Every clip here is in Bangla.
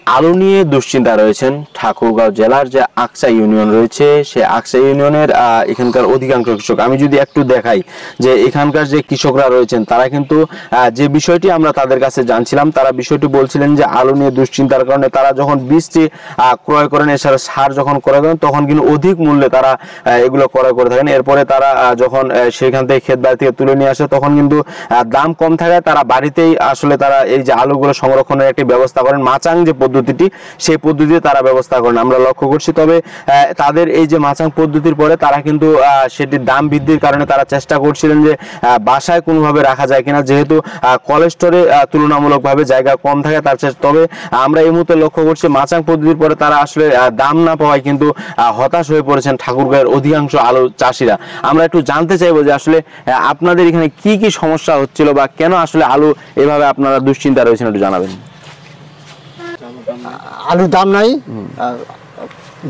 আলু নিয়ে দুশ্চিন্তা রয়েছেন ঠাকুরগাঁও জেলার যে আকসা ইউনিয়ন রয়েছে সেই আকসা ইউনিয়নের এখানকার অধিকাংশ কৃষক। আমি যদি একটু দেখাই যে এখানকার যে কৃষকরা রয়েছেন তারা কিন্তু যে বিষয়টি আমরা তাদের কাছে জানছিলাম, তারা বিষয়টি বলছিলেন যে আলু নিয়ে দুশ্চিন্তার কারণে তারা যখন বীজটি ক্রয় করেন, এছাড়া সার যখন ক্রয় করেন তখন কিন্তু অধিক মূল্যে তারা এগুলো ক্রয় করে থাকেন। এরপরে তারা যখন সেখান থেকে ক্ষেত বাড়ি থেকে তুলে নিয়ে আসে তখন কিন্তু দাম কম থাকায় তারা বাড়িতেই আসলে তারা এই যে আলুগুলো সংরক্ষণের একটি ব্যবস্থা করেন, মাচাং যে পদ্ধতিটি সেই পদ্ধতিতে তারা ব্যবস্থা করেন আমরা লক্ষ্য করছি। তবে তাদের এই যে মাচাং পদ্ধতির পরে তারা কিন্তু সেটির দাম বৃদ্ধির কারণে তারা চেষ্টা করছিলেন যে বাসায় কোনোভাবে রাখা যায় কিনা, যেহেতু কোল্ড স্টোরে তুলনামূলকভাবে জায়গা কম থাকে তার তবে আমরা এই মুহূর্তে লক্ষ্য করছি মাচাং পদ্ধতির পরে তারা আসলে দাম না পাওয়ায় কিন্তু হতাশ হয়ে পড়েছেন ঠাকুরগাঁওয়ের অধিকাংশ আলু চাষিরা। আমরা একটু জানতে চাইবো যে আসলে আপনাদের এখানে কি কি সমস্যা হচ্ছিল বা কেন আসলে আলু এভাবে আপনারা দুশ্চিন্তা রয়েছেন, একটু জানাবেন। আলুর দাম নাই,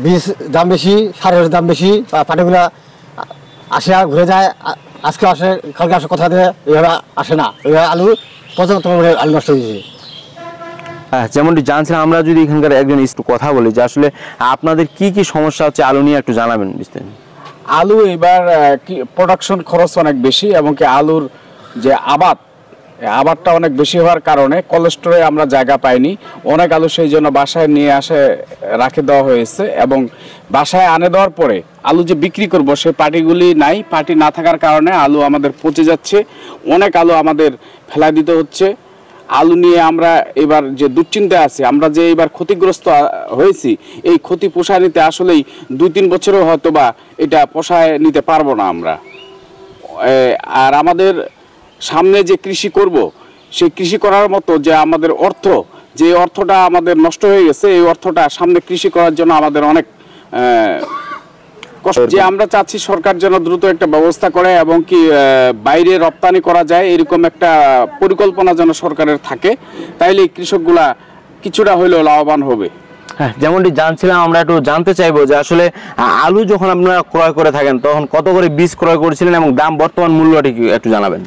বীজ দাম বেশি, সারের দাম বেশি, পাটিগুলা আসে আর ঘুরে যায়, আজকে আসে কালকে আসে, কথা দেয়, এভাবে আসে না, এভাবে আলু পর্যন্ত আলু নষ্ট হয়েছে। হ্যাঁ, যেমনটি জানছিলাম আমরা যদি এখানকার একজন একটু কথা বলি যে আসলে আপনাদের কি কি সমস্যা হচ্ছে আলু নিয়ে একটু জানাবেন বিস্তারিত। আলু এবার প্রোডাকশন খরচ অনেক বেশি এবং কি আলুর যে আবাদটা অনেক বেশি হওয়ার কারণে কোল্ড স্টোরে আমরা জায়গা পাইনি, অনেক আলু সেই জন্য বাসায় নিয়ে রাখে দেওয়া হয়েছে এবং বাসায় আনে দেওয়ার পরে আলু যে বিক্রি করব সেই পাটিগুলি নাই, পাটি না থাকার কারণে আলু আমাদের পচে যাচ্ছে, অনেক আলু আমাদের ফেলা দিতে হচ্ছে। আলু নিয়ে আমরা এবার যে দুশ্চিন্তায় আছি, আমরা যে এবার ক্ষতিগ্রস্ত হয়েছি, এই ক্ষতি পোষায় নিতে আসলেই 2-3 বছরও হয়তো বা এটা পোষায় নিতে পারবো না আমরা। আর আমাদের সামনে যে কৃষি করব সেই কৃষি করার মতো যে আমাদের যে অর্থটা আমাদের নষ্ট হয়ে গেছে, এই অর্থটা সামনে কৃষি করার জন্য আমাদের অনেক কষ্ট। যে আমরা চাচ্ছি সরকার যেন দ্রুত একটা ব্যবস্থা করে এবং কি বাইরে রপ্তানি করা যায় এরকম একটা পরিকল্পনা যেন সরকারের থাকে, তাইলে কৃষকগুলা কিছুটা হইলেও লাভবান হবে। হ্যাঁ, যেমনটি জানছিলাম আমরা একটু জানতে চাইবো যে আসলে আলু যখন আপনারা ক্রয় করে থাকেন তখন কত করে বীজ ক্রয় করেছিলেন এবং দাম বর্তমান মূল্যটি একটু জানাবেন।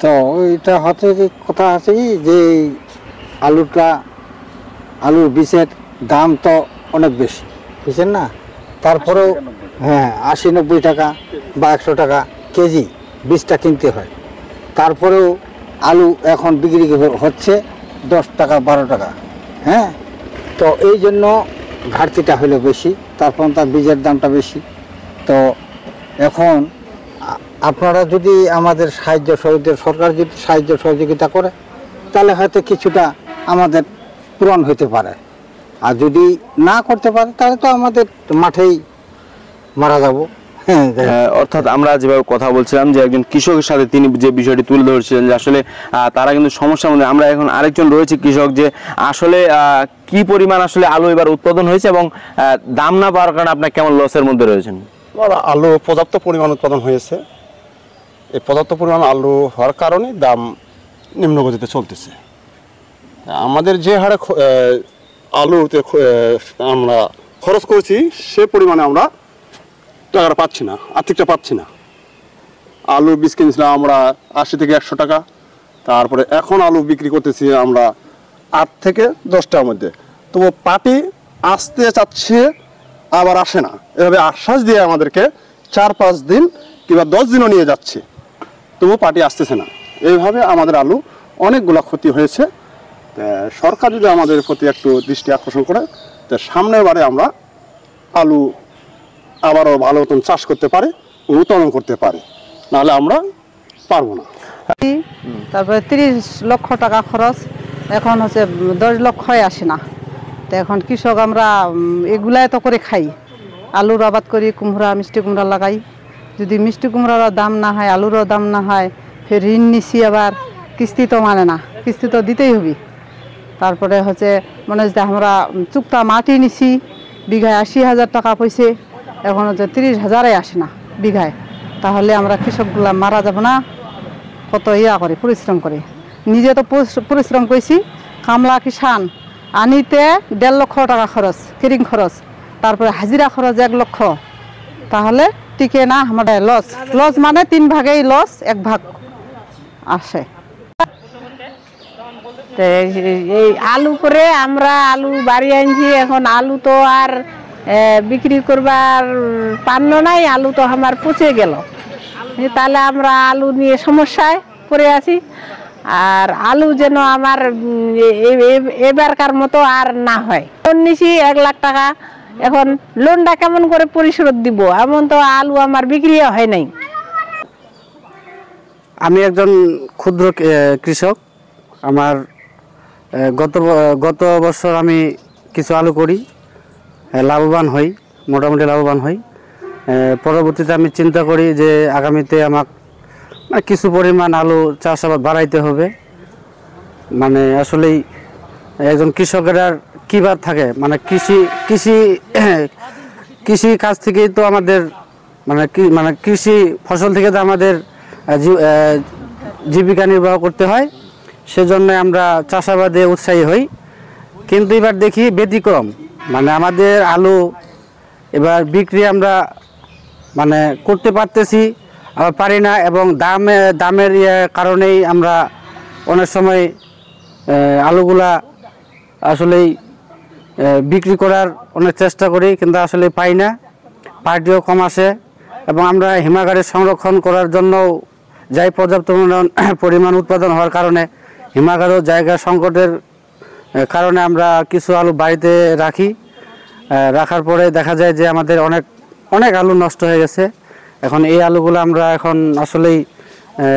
তো এটা হচ্ছে যে কথা আছে যে আলুর বীজের দাম তো অনেক বেশি, বুঝছেন না, তারপরেও হ্যাঁ 80-90 টাকা বা 100 টাকা কেজি বীজটা কিনতে হয়, তারপরেও আলু এখন বিক্রি হচ্ছে 10 টাকা 12 টাকা। হ্যাঁ, তো এই জন্য ঘাটতিটা হলো বেশি, তারপর তার বীজের দামটা বেশি। তো এখন আপনারা যদি আমাদের সরকার যদি সাহায্য সহযোগিতা করে তাহলে হয়তো কিছুটা আমাদের পূরণ হতে পারে, আর যদি না করতে পারে তাহলে তো আমাদের মাঠেই মারা যাব। অর্থাৎ আমরা যেভাবে কথা বলছিলাম যে একজন কৃষকের সাথে তিনি যে বিষয়টি তুলে ধরছিলেন যে আসলে তারা কিন্তু সমস্যার মধ্যে। আমরা এখন আরেকজন রয়েছে কৃষক, যে আসলে কি পরিমাণ আসলে আলু এবার উৎপাদন হয়েছে এবং দাম না পাওয়ার কারণে আপনার কেমন লসের মধ্যে রয়েছেন? আলু পর্যাপ্ত পরিমাণ উৎপাদন হয়েছে, এই পর্যাপ্ত পরিমাণ আলু হওয়ার কারণে দাম নিম্নগতিতে চলতেছে। আমাদের যে হারে আলুতে আমরা খরচ করেছি সে পরিমাণে আমরা টাকাটা পাচ্ছি না, আর্থিকটা পাচ্ছি না। আলু বীজ কিনেছিলাম আমরা 80 থেকে 100 টাকা, তারপরে এখন আলু বিক্রি করতেছি আমরা 8 থেকে 10 টাকার মধ্যে। তবু পাটি আসতে চাচ্ছে আবার আসে না, এভাবে আশ্বাস দিয়ে আমাদেরকে 4-5 দিন কিংবা 10 দিনও নিয়ে যাচ্ছে, তবু পাটি আসতেছে না। এইভাবে আমাদের আলু অনেকগুলো ক্ষতি হয়েছে। সরকার যদি আমাদের প্রতি একটু দৃষ্টি আকর্ষণ করে তো সামনের বারে আমরা আলু আবারও ভালো মতন চাষ করতে পারি, উৎপাদন করতে পারি, নাহলে আমরা পারবো না। তারপরে 30 লক্ষ টাকা খরচ, এখন হচ্ছে 10 লক্ষই আসে না। তো এখন কৃষক আমরা এগুলাই তো করে খাই, আলুর আবাদ করি, কুমড়া মিষ্টি কুমড়া লাগাই, যদি মিষ্টি কুমড়ারও দাম না হয় আলুরও দাম না হয়, ফের ঋণ নিছি, আবার কিস্তি তো মানে না, কিস্তি তো দিতেই হবে। তারপরে হচ্ছে মনে হচ্ছে আমরা চুক্তা মাটি নিছি, বিঘায় 80,000 টাকা পয়সে, এখন হচ্ছে 30,000 আসে না বিঘায়, তাহলে আমরা কৃষকগুলা মারা যাব না? কত করে পরিশ্রম করে, নিজে তো পরিশ্রম করেছি, কামলা কিষান আনিতে 1.5 লক্ষ টাকা খরচ, কেরিং খরচ, তারপরে হাজিরা খরচ 1 লক্ষ, তাহলে টিকে না, আমাদের লস মানে 3 ভাগেই লস, 1 ভাগ আসে। তো এই আলু করে আমরা আলু বাড়ি আনছি, এখন আলু তো আর বিক্রি করবার পান্ন নাই, আলু তো আমার পচে গেল। তাহলে আমরা আলু নিয়ে সমস্যায় পড়ে আছি। আর আলু যেন আমার এবারকার মতো আর না হয়। লোন নিছি 1 লাখ টাকা, এখন লোনটা কেমন করে পরিশোধ দিব, এমন তো আলু আমার বিক্রি হয় নাই। আমি একজন ক্ষুদ্র কৃষক। আমার গত বছর আমি কিছু আলু করি, লাভবান হই, মোটামুটি লাভবান হই। পরবর্তীতে আমি চিন্তা করি যে আগামীতে আমার কিছু পরিমাণ আলু চাষাবাদ বাড়াইতে হবে। মানে আসলেই একজন কৃষকের আর কী বার থাকে, মানে কৃষি কাজ থেকেই তো আমাদের মানে কৃষি ফসল থেকে তো আমাদের জীবিকা নির্বাহ করতে হয়। সেজন্য আমরা চাষাবাদে উৎসাহী হই। কিন্তু এবার দেখি ব্যতিক্রম, মানে আমাদের আলু এবার বিক্রি আমরা মানে করতে পারতেছি, আবার পারি না, এবং দামের কারণেই আমরা অনেক সময় আলুগুলা আসলেই বিক্রি করার অনেক চেষ্টা করি, কিন্তু আসলে পাই না, পার্টিও কম আসে। এবং আমরা হিমাগারে সংরক্ষণ করার জন্য যাই পর্যাপ্ত পরিমাণ উৎপাদন হওয়ার কারণে হিমাগারও জায়গা সংকটের কারণে আমরা কিছু আলু বাড়িতে রাখি। রাখার পরে দেখা যায় যে আমাদের অনেক আলু নষ্ট হয়ে গেছে। এখন এই আলুগুলো আমরা এখন আসলেই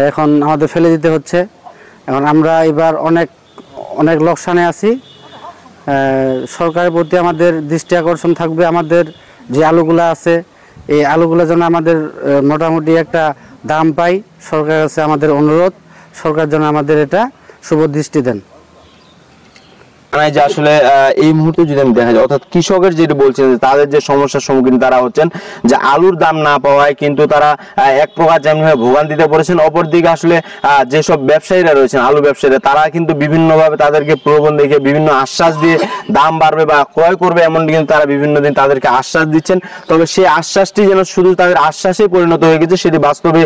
এখন আমাদের ফেলে দিতে হচ্ছে। এখন আমরা এবার অনেক লোকসানে আছি। সরকারের প্রতি আমাদের দৃষ্টি আকর্ষণ থাকবে, আমাদের যে আলুগুলো আছে এই আলুগুলো যেন আমাদের মোটামুটি একটা দাম পাই। সরকারের কাছে আমাদের অনুরোধ, সরকার যেন আমাদের এটা শুভ দৃষ্টি দেন। যে আসলে এই মুহূর্তে যদি আমি দেখা যায়, অর্থাৎ কৃষকের যেটা বলছেন তাদের যে সমস্যার সম্মুখীন তারা হচ্ছেন, যে আলুর দাম না পাওয়ায় কিন্তু তারা এক প্রকার যেমনভাবে ভোগান্তিতে পড়েছেন। অপরদিকে আসলে যেসব ব্যবসায়ীরা রয়েছেন, আলু ব্যবসায়ীরা, তারা কিন্তু বিভিন্নভাবে তাদেরকে প্রলোভন দেখে বিভিন্ন আশ্বাস দিয়ে দাম বাড়বে বা ক্রয় করবে এমনটি কিন্তু তারা বিভিন্ন দিন তাদেরকে আশ্বাস দিচ্ছেন। তবে সেই আশ্বাসটি যেন শুধু তাদের আশ্বাসে পরিণত হয়ে গেছে, সেটি বাস্তবে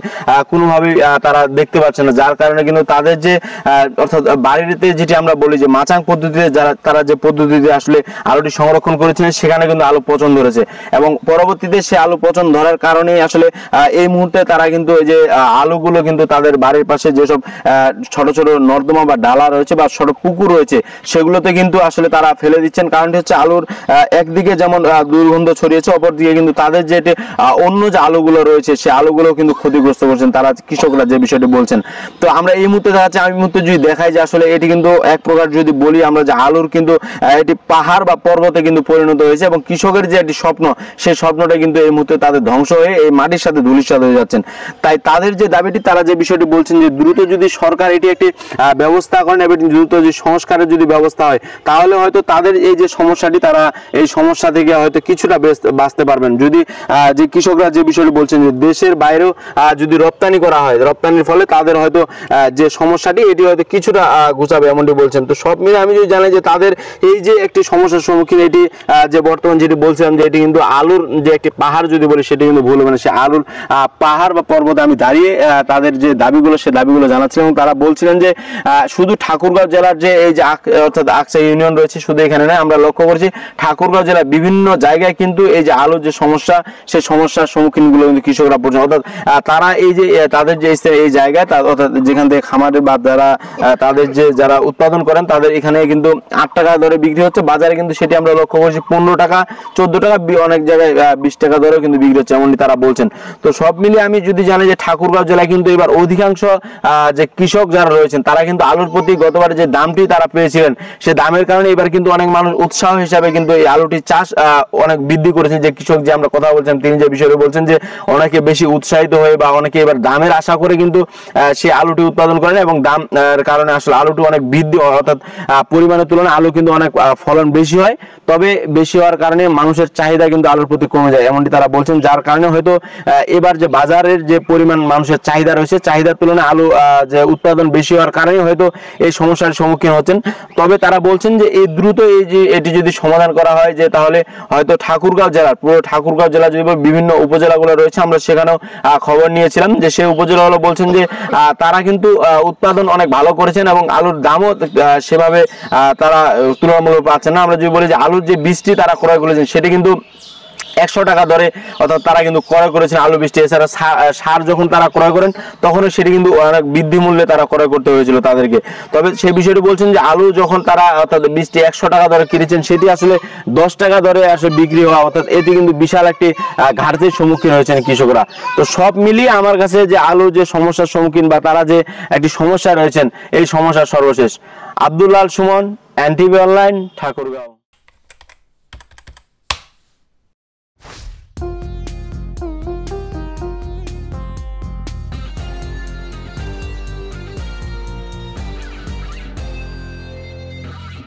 কোনোভাবেই তারা দেখতে পাচ্ছে না। যার কারণে কিন্তু তাদের যে অর্থাৎ বাড়িতে যেটি আমরা বলি যে মাচাং পদ্ধতিতে তারা যে পদ্ধতিতে আসলে আলুটি সংরক্ষণ করেছিলেন, সেখানে কিন্তু আলু পচন ধরেছে, এবং পরবর্তীতে সে আলু পচন ধরার কারণেই আসলে এই মুহূর্তে তারা কিন্তু এই যে আলুগুলো কিন্তু তাদের বাড়ির পাশে যেসব ছোট ছোট নর্দমা বা ডালা রয়েছে বা ছোট পুকুর রয়েছে, সেগুলোতে কিন্তু আসলে তারা ফেলে দিচ্ছেন। কারণটি হচ্ছে আলুর একদিকে যেমন দুর্গন্ধ ছড়িয়েছে, অপরদিকে কিন্তু তাদের যে অন্য যে আলুগুলো রয়েছে সে আলুগুলো কিন্তু ক্ষতিগ্রস্ত করছেন তারা, কৃষকরা যে বিষয়টি বলছেন। তো আমরা এই মুহূর্তে দেখাচ্ছি, আমি মুহূর্তে যদি দেখাই যে আসলে এটি কিন্তু এক প্রকার যদি বলি আমরা যে আলুর কিন্তু এটি পাহাড় বা পর্বতে কিন্তু পরিণত হয়েছে, এবং কৃষকের যে একটি স্বপ্ন, সেই স্বপ্নটা কিন্তু এই মুহূর্তে তাদের ধ্বংস হয়ে এই মাটির সাথে ধূলিসাৎ হয়ে যাচ্ছেন। তাই তাদের যে দাবিটি, তারা যে বিষয়টি বলছেন যে দ্রুত যদি সরকার এটি একটি ব্যবস্থা করেন এবং দ্রুত যে সংস্কারের যদি ব্যবস্থা হয়, তাহলে হয়তো তাদের এই যে সমস্যাটি, তারা এই সমস্যা থেকে হয়তো কিছুটা বাঁচতে পারবেন। যদি যে কৃষকরা যে বিষয়টি বলছেন যে দেশের বাইরেও যদি রপ্তানি করা হয়, রপ্তানির ফলে তাদের হয়তো যে সমস্যাটি এটি হয়তো কিছুটা ঘুচাবে এমনটি বলছেন। তো সব মিলে আমি যদি জানি যে তাদের এই যে একটি সমস্যার সম্মুখীন, এটি যে বর্তমান যেটি বলছিলাম যে এটি কিন্তু আলুর যে একটি পাহাড় যদি বলি সেটি কিন্তু ভুল হবে না, সে আলুর পাহাড় বা পর্বতে আমি দাঁড়িয়ে তাদের যে দাবিগুলো সে দাবিগুলো জানাচ্ছিলাম। এবং তারা বলছিলেন যে শুধু ঠাকুরগাঁও জেলার যে এই যে অর্থাৎ আকসা ইউনিয়ন রয়েছে, শুধু এখানে নয়, আমরা লক্ষ্য করছি ঠাকুরগাঁও জেলার বিভিন্ন জায়গায় কিন্তু এই যে আলুর যে সমস্যা, সেই সমস্যার সম্মুখীনগুলো কিন্তু কৃষকরা পড়ছেন। অর্থাৎ তারা এই যে তাদের যে এই জায়গায়, অর্থাৎ যেখান থেকে খামারে বা তাদের যে যারা উৎপাদন করেন তাদের এখানে কিন্তু 8 টাকা দরে বিক্রি হচ্ছে, বাজারে কিন্তু সেটি আমরা লক্ষ্য করছি 15 টাকা 14 টাকা, অনেক জায়গায় 20 টাকা দরেও কিন্তু বিক্রি হচ্ছে এমনটি তারা বলছেন। তো সব মিলিয়ে আমি যদি জানি যে ঠাকুরগাঁও জেলায় কিন্তু এবার অধিকাংশ যে কৃষক যারা রয়েছেন তারা কিন্তু আলুর প্রতি গতবারে যে দামটি তারা পেয়েছিলেন, সে দামের কারণে এবার কিন্তু অনেক মানুষ উৎসাহ হিসাবে কিন্তু এই আলুটির চাষ অনেক বৃদ্ধি করেছেন। যে কৃষক যে আমরা কথা বলছিলাম, তিনি যে বিষয়টি বলছেন যে অনেকে বেশি উৎসাহিত হয়ে বা অনেকে এবার দামের আশা করে কিন্তু সে আলুটি উৎপাদন করেন, এবং দাম কারণে আসলে আলুটি অনেক বৃদ্ধি, অর্থাৎ পরিমাণের তুলনায় আলু কিন্তু অনেক ফলন বেশি হয়। তবে বেশি হওয়ার কারণে মানুষের চাহিদা কিন্তু আলুর প্রতি কমে যায় এমনটি তারা বলছেন। যার কারণে হয়তো এবার যে বাজারের যে পরিমাণ মানুষের চাহিদা রয়েছে, চাহিদার তুলনায় আলু যে উৎপাদন বেশি হওয়ার কারণে হয়তো এই সমস্যার সম্মুখীন হচ্ছেন। তবে তারা বলছেন যে এই দ্রুত এই যে এটি যদি সমাধান করা হয় যে তাহলে হয়তো ঠাকুরগাঁও জেলার পুরো ঠাকুরগাঁও জেলা যে বিভিন্ন উপজেলাগুলো রয়েছে আমরা সেখানেও খবর নিয়েছিলাম যে সেই উপজেলাগুলো বলছেন যে তারা কিন্তু উৎপাদন অনেক ভালো করেছেন এবং আলুর দামও সেভাবে তারা তুলনামূলক পাচ্ছেন না। আমরা যদি বলি যে আলুর যে বীজটি তারা ক্রয় করেছেন সেটি কিন্তু 100 টাকা দরে অর্থাৎ তারা কিন্তু ক্রয় করেছেন আলু বীজটি। এছাড়া সার যখন তারা ক্রয় করেন তখনও সেটি কিন্তু অনেক বৃদ্ধি মূল্যে তারা ক্রয় করতে হয়েছিল তাদেরকে। তবে সেই বিষয়টি বলছেন যে আলু যখন তারা অর্থাৎ বীজটি 100 টাকা দরে কিনেছেন সেটি আসলে 10 টাকা দরে আসলে বিক্রি হওয়া, অর্থাৎ এটি কিন্তু বিশাল একটি ঘাটতির সম্মুখীন হয়েছেন কৃষকরা। তো সব মিলিয়ে আমার কাছে যে আলু যে সমস্যার সম্মুখীন বা তারা যে একটি সমস্যা রয়েছেন এই সমস্যার সর্বশেষ। Abdullah Suman, NTV online, Thakurgaon.